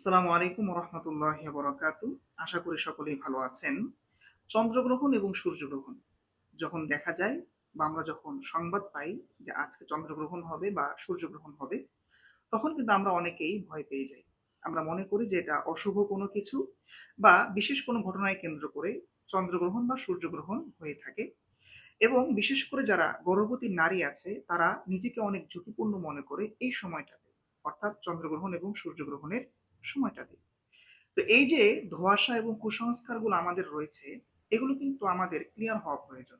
আসসালামু আলাইকুম রহমতুল্লাহি বরকাতু। আশা করি সকলেই ভালো আছেন। চন্দ্রগ্রহণ এবং সূর্যগ্রহণ যখন দেখা যায় বা আমরা যখন সংবাদ পাই যে আজকে চন্দ্রগ্রহণ হবে বা সূর্যগ্রহণ হবে, তখন কিন্তু আমরা অনেকেই ভয় পেয়ে যাই। আমরা মনে করি যে এটা অশুভ কোনো কিছু বা বিশেষ কোনো ঘটনায় কেন্দ্র করে চন্দ্রগ্রহণ বা সূর্যগ্রহণ হয়ে থাকে। এবং বিশেষ করে যারা গর্ভবতী নারী আছে তারা নিজেকে অনেক ঝুঁকিপূর্ণ মনে করে এই সময়টাতে, অর্থাৎ চন্দ্রগ্রহণ এবং সূর্যগ্রহণের সময়টাতে। তো এই যে ধোঁয়াশা এবং কুসংস্কারগুলো আমাদের রয়েছে, এগুলো কিন্তু আমাদের ক্লিয়ার হওয়া প্রয়োজন।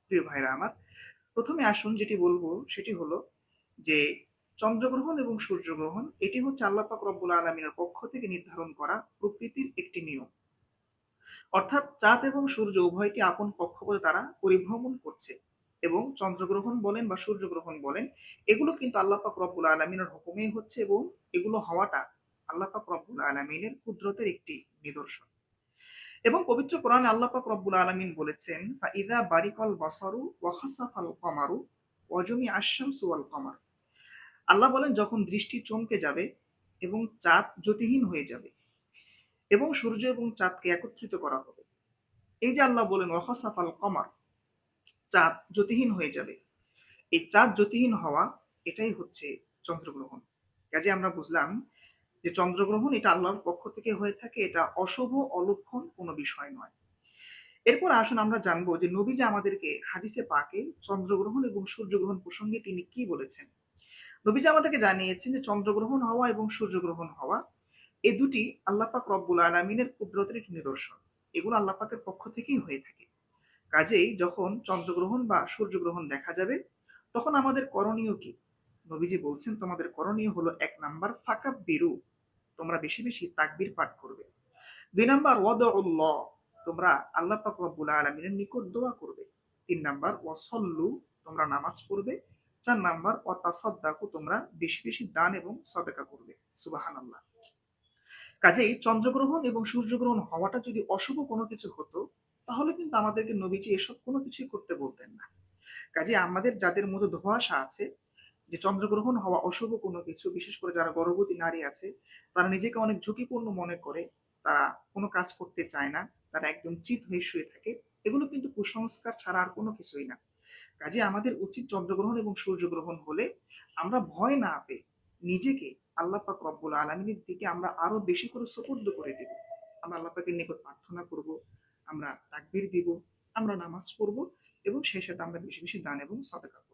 প্রিয় ভাইরা আমার, প্রথমে আসুন যেটি বলবো সেটি হলো যে চন্দ্রগ্রহণ এবং সূর্যগ্রহণ এটি হচ্ছে আল্লাহ পাক রব্বুল আলমিনের পক্ষ থেকে নির্ধারণ করা প্রকৃতির একটি নিয়ম। অর্থাৎ চাঁদ এবং সূর্য উভয়টি আপন কক্ষপথে তারা পরিভ্রমণ করছে, এবং চন্দ্রগ্রহণ বলেন বা সূর্যগ্রহণ বলেন, এগুলো কিন্তু আল্লাহ পাক রব্বুল আলমিনের হুকুমেই হচ্ছে, এবং এগুলো হওয়াটা আল্লাহ পাক রব্বুল আলমিনের কুদরতের একটি নিদর্শন। এবং পবিত্র কোরআনে আল্লাহ পাক রব্বুল আলামিন বলেছেন, ফাইদা বারিকাল বাসারু ওয়া খাসাফাল কমারু ওয়া জুমিআ আশ-শামসু ওয়াল কমার। আল্লাহ বলেন যখন দৃষ্টি চমকে যাবে এবং চাঁদ জ্যোতিহীন হয়ে যাবে এবং সূর্য এবং চাঁদকে একত্রিত করা হবে। এই যে আল্লাহ বলেন ওয়া খাসাফাল কমার, চাঁদ জ্যোতিহীন হয়ে যাবে, এই চাঁদ জ্যোতিহীন হওয়া এটাই হচ্ছে চন্দ্রগ্রহণ। কাজে আমরা বুঝলাম যে চন্দ্রগ্রহণ এটা আল্লাহর পক্ষ থেকে হয়ে থাকে, এটা অশুভ অলক্ষণ কোনো বিষয় নয়। এরপর আসুন আমরা জানবো যে নবীজি আমাদেরকে হাদিসে পাকে চন্দ্রগ্রহণ এবং সূর্যগ্রহণ প্রসঙ্গে তিনি কি বলেছেন। নবীজি আমাদেরকে জানিয়েছেন যে চন্দ্রগ্রহণ হওয়া এবং সূর্যগ্রহণ হওয়া এই দুটি আল্লাহ পাক রব্বুল আলামিনের কুদরতের একটি নিদর্শন। এগুলো আল্লাহ পাকের পক্ষ থেকেই হয়ে থাকে। কাজেই যখন চন্দ্রগ্রহণ বা সূর্যগ্রহণ দেখা যাবে, তখন আমাদের করণীয় কি? নবীজি বলছেন তোমাদের করণীয় হলো ১ নাম্বার ফাকাব বিরু, তোমরা বেশি বেশি তাকবীর পাঠ করবে। ২ নাম্বার ওয়াদউল্লাহ, তোমরা আল্লাহ পাক রব্বুল আলামিনের নিকট দোয়া করবে। ৩ নাম্বার ওয়াসল্লু, তোমরা নামাজ পড়বে। ৪ নাম্বার ওয়াতাসাদ্দাকু, তোমরা বেশি বেশি দান এবং সদকা করবে। সুবহানাল্লাহ। কাজেই চন্দ্রগ্রহণ এবং সূর্যগ্রহণ হওয়াটা যদি অশুভ কোনো কিছু হতো, তাহলে কিন্তু আমাদেরকে নবীজি এসব কোনো কিছুই করতে বলতেন না। কাজে আমাদের যাদের মধ্যে ধোঁয়াশা আছে যে চন্দ্রগ্রহণ হওয়া অশুভ কোনো কিছু, বিশেষ করে যারা গর্ভবতী নারী আছে, তারা নিজেকে অনেক ঝুঁকিপূর্ণ মনে করে, তারা কোনো কাজ করতে চায় না, তারা একদম চিত হয়ে শুয়ে থাকে, এগুলো কিন্তু কুসংস্কার ছাড়া আর কোনো কিছুই না। কাজে আমাদের উচিত চন্দ্রগ্রহণ এবং সূর্যগ্রহণ হলে আমরা ভয় না পেয়ে নিজেকে আল্লাহ পাক রব্বুল আলমিনের দিকে আমরা আরো বেশি করে সুপুর্দ করে দেব। আমরা আল্লাহ পাকের নিকট প্রার্থনা করব, আমরা তাকবীর দিব, আমরা নামাজ পড়ব, এবং সেই সাথে আমরা বেশি বেশি দান এবং সদকা করব।